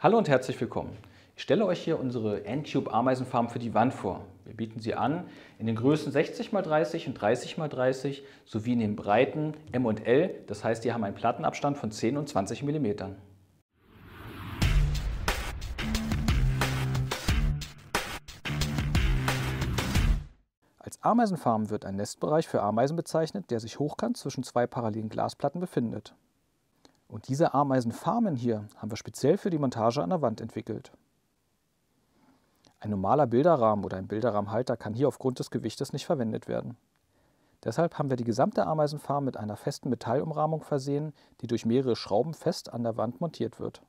Hallo und herzlich willkommen. Ich stelle euch hier unsere N-Cube Ameisenfarm für die Wand vor. Wir bieten sie an in den Größen 60×30 und 30×30 sowie in den Breiten M und L, das heißt, die haben einen Plattenabstand von 10 und 20 mm. Als Ameisenfarm wird ein Nestbereich für Ameisen bezeichnet, der sich hochkant zwischen zwei parallelen Glasplatten befindet. Und diese Ameisenfarmen hier haben wir speziell für die Montage an der Wand entwickelt. Ein normaler Bilderrahmen oder ein Bilderrahmenhalter kann hier aufgrund des Gewichtes nicht verwendet werden. Deshalb haben wir die gesamte Ameisenfarm mit einer festen Metallumrahmung versehen, die durch mehrere Schrauben fest an der Wand montiert wird.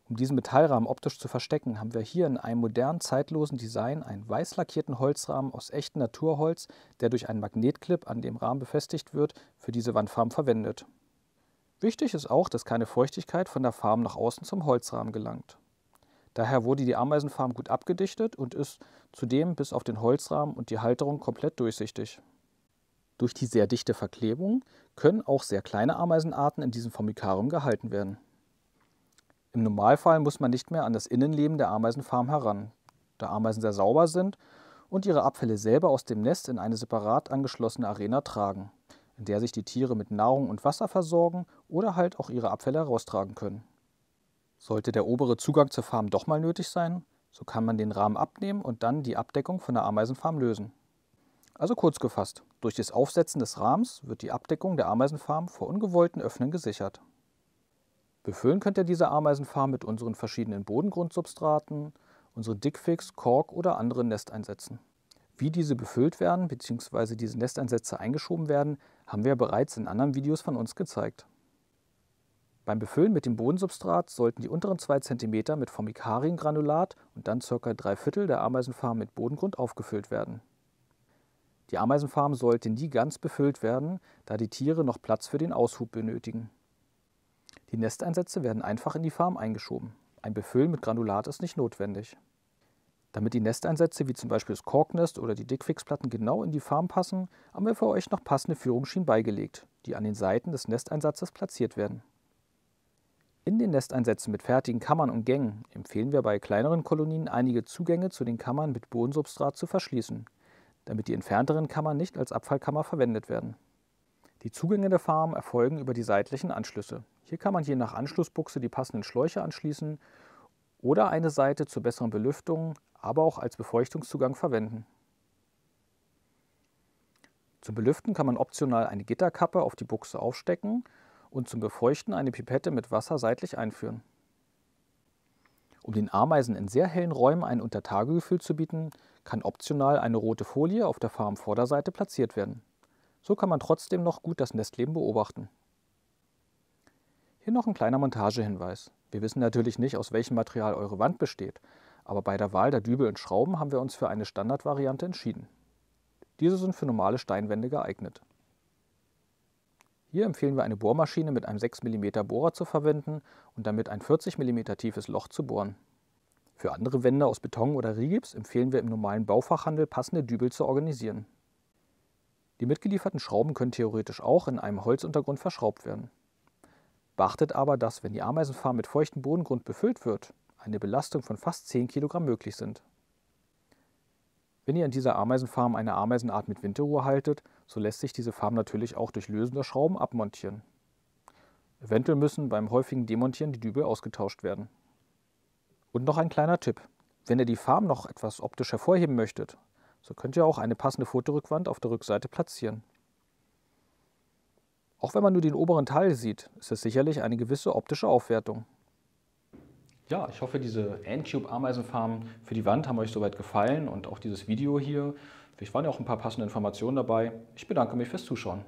Um diesen Metallrahmen optisch zu verstecken, haben wir hier in einem modernen, zeitlosen Design einen weiß lackierten Holzrahmen aus echtem Naturholz, der durch einen Magnetclip an dem Rahmen befestigt wird, für diese Wandfarm verwendet. Wichtig ist auch, dass keine Feuchtigkeit von der Farm nach außen zum Holzrahmen gelangt. Daher wurde die Ameisenfarm gut abgedichtet und ist zudem bis auf den Holzrahmen und die Halterung komplett durchsichtig. Durch die sehr dichte Verklebung können auch sehr kleine Ameisenarten in diesem Formicarium gehalten werden. Im Normalfall muss man nicht mehr an das Innenleben der Ameisenfarm heran, da Ameisen sehr sauber sind und ihre Abfälle selber aus dem Nest in eine separat angeschlossene Arena tragen, in der sich die Tiere mit Nahrung und Wasser versorgen oder halt auch ihre Abfälle heraustragen können. Sollte der obere Zugang zur Farm doch mal nötig sein, so kann man den Rahmen abnehmen und dann die Abdeckung von der Ameisenfarm lösen. Also kurz gefasst, durch das Aufsetzen des Rahmens wird die Abdeckung der Ameisenfarm vor ungewollten Öffnungen gesichert. Befüllen könnt ihr diese Ameisenfarm mit unseren verschiedenen Bodengrundsubstraten, unseren Dickfix, Kork oder anderen Nesteinsätzen. Wie diese befüllt werden bzw. diese Nesteinsätze eingeschoben werden, haben wir bereits in anderen Videos von uns gezeigt. Beim Befüllen mit dem Bodensubstrat sollten die unteren 2 cm mit Formicariengranulat und dann ca. 3/4 der Ameisenfarm mit Bodengrund aufgefüllt werden. Die Ameisenfarm sollte nie ganz befüllt werden, da die Tiere noch Platz für den Aushub benötigen. Die Nesteinsätze werden einfach in die Farm eingeschoben. Ein Befüllen mit Granulat ist nicht notwendig. Damit die Nesteinsätze wie zum Beispiel das Korknest oder die Dickfixplatten genau in die Farm passen, haben wir für euch noch passende Führungsschienen beigelegt, die an den Seiten des Nesteinsatzes platziert werden. In den Nesteinsätzen mit fertigen Kammern und Gängen empfehlen wir bei kleineren Kolonien einige Zugänge zu den Kammern mit Bodensubstrat zu verschließen, damit die entfernteren Kammern nicht als Abfallkammer verwendet werden. Die Zugänge der Farm erfolgen über die seitlichen Anschlüsse. Hier kann man je nach Anschlussbuchse die passenden Schläuche anschließen oder eine Seite zur besseren Belüftung, aber auch als Befeuchtungszugang verwenden. Zum Belüften kann man optional eine Gitterkappe auf die Buchse aufstecken und zum Befeuchten eine Pipette mit Wasser seitlich einführen. Um den Ameisen in sehr hellen Räumen ein Untertagegefühl zu bieten, kann optional eine rote Folie auf der Farmvorderseite platziert werden. So kann man trotzdem noch gut das Nestleben beobachten. Hier noch ein kleiner Montagehinweis. Wir wissen natürlich nicht, aus welchem Material eure Wand besteht, aber bei der Wahl der Dübel und Schrauben haben wir uns für eine Standardvariante entschieden. Diese sind für normale Steinwände geeignet. Hier empfehlen wir eine Bohrmaschine mit einem 6 mm Bohrer zu verwenden und damit ein 40 mm tiefes Loch zu bohren. Für andere Wände aus Beton oder Rigips empfehlen wir im normalen Baufachhandel passende Dübel zu organisieren. Die mitgelieferten Schrauben können theoretisch auch in einem Holzuntergrund verschraubt werden. Beachtet aber, dass, wenn die Ameisenfarm mit feuchtem Bodengrund befüllt wird, eine Belastung von fast 10 Kilogramm möglich sind. Wenn ihr in dieser Ameisenfarm eine Ameisenart mit Winterruhe haltet, so lässt sich diese Farm natürlich auch durch Lösen der Schrauben abmontieren. Eventuell müssen beim häufigen Demontieren die Dübel ausgetauscht werden. Und noch ein kleiner Tipp: Wenn ihr die Farm noch etwas optisch hervorheben möchtet, so könnt ihr auch eine passende Fotorückwand auf der Rückseite platzieren. Auch wenn man nur den oberen Teil sieht, ist es sicherlich eine gewisse optische Aufwertung. Ja, ich hoffe, diese N-Cube Ameisenfarm für die Wand haben euch soweit gefallen und auch dieses Video hier. Vielleicht waren ja auch ein paar passende Informationen dabei. Ich bedanke mich fürs Zuschauen.